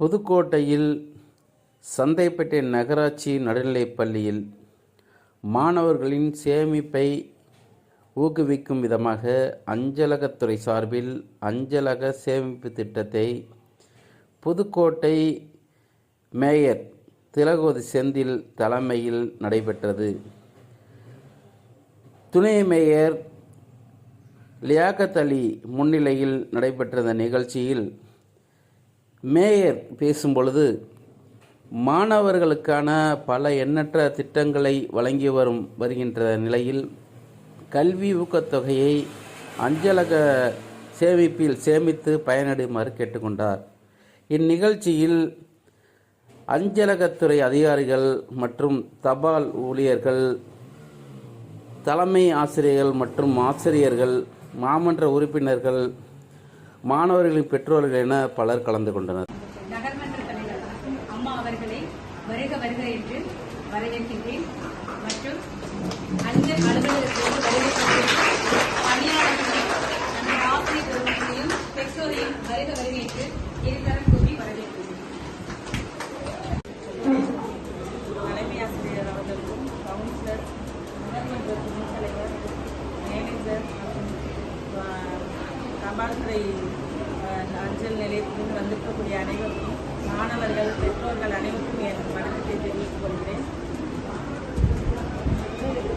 புதுக்கோட்டையில் சந்தைப்பேட்டை நகராட்சி நடுநிலைப்பள்ளியில் மாணவர்களின் சேமிப்பை ஊக்குவிக்கும் விதமாக அஞ்சலகத்துறை சார்பில் அஞ்சலக சேமிப்பு திட்டத்தை புதுக்கோட்டை மேயர் திலகவதி செந்தில் தலைமையில் நடைபெற்றது. துணை மேயர் லியாக்கத் அலி முன்னிலையில் நடைபெற்ற நிகழ்ச்சியில் மேயர் பேசும்பொழுது, மாணவர்களுக்கான பல எண்ணற்ற திட்டங்களை வழங்கி வருகின்ற நிலையில் கல்வி ஊக்கத்தொகையை அஞ்சலக சேமிப்பில் சேமித்து பயனடையுமாறு கேட்டுக்கொண்டார். இந்நிகழ்ச்சியில் அஞ்சலகத்துறை அதிகாரிகள் மற்றும் தபால் ஊழியர்கள், தலைமை ஆசிரியர்கள் மற்றும் ஆசிரியர்கள், மாமன்ற உறுப்பினர்கள், மாணவர்களின் பெற்றோர்கள் என பலர் கலந்து கொண்டனர். நகர்மன்ற தலைவர் அம்மா அவர்களை வருக வருக என்று வரவேற்கின்றேன். மற்றும் அஞ்சல் அலுவலகத்திற்கு வருகை பணியாளர்களையும் அந்த ஆசிரியர் குழுமத்தையும் பெற்றோரையும் வருக வருக என்று இருதரம் கூறி வரவேற்கிறேன். தலைமை ஆசிரியர் அவர்களுக்கும், கவுன்சிலர், நகர்மன்ற துணைத் தலைவர், மேனேஜர் மற்றும் தபால்துறை அஞ்சல் நிலையத்திலிருந்து வந்திருக்கக்கூடிய அனைவருக்கும், மாணவர்கள், பெற்றோர்கள் அனைவருக்கும் என் வணக்கத்தை தெரிவித்துக் கொள்கிறேன்.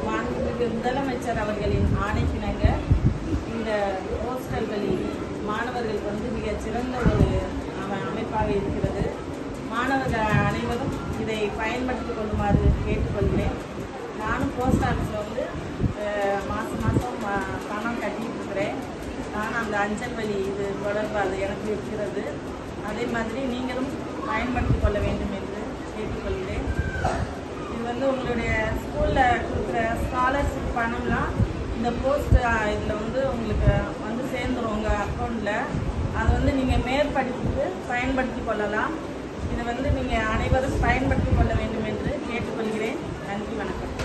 மாண்புமிகு முதலமைச்சர் அவர்களின் ஆணைக்கிணங்க இந்த ஹோஸ்டல்களில் மாணவர்களுக்கு மிகச் சிறந்த ஒரு அமைப்பாக இருக்கிறது. மாணவர்கள் அனைவரும் இதை பயன்படுத்திக் கொள்ளுமாறு கேட்டுக்கொள்கிறேன். நானும் போஸ்ட் ஆஃபீஸில் மாதம் பணம் கட்டிட்டு இருக்கிறேன். நான் அந்த அஞ்சல் வழி இது தொடர்பு அது எனக்கு இருக்கிறது. அதே மாதிரி நீங்களும் பயன்படுத்திக் கொள்ள வேண்டும் என்று கேட்டுக்கொள்கிறேன். இது உங்களுடைய ஸ்கூலில் கொடுக்குற ஸ்காலர்ஷிப் பணம்லாம் இந்த போஸ்ட் இதில் உங்களுக்கு சேர்ந்துடும் உங்கள் அக்கௌண்ட்டில். அதை நீங்கள் மேற்படிப்புக்கு பயன்படுத்தி கொள்ளலாம். இதை நீங்கள் அனைவரும் பயன்படுத்தி கொள்ள வேண்டும் என்று கேட்டுக்கொள்கிறேன். நன்றி, வணக்கம்.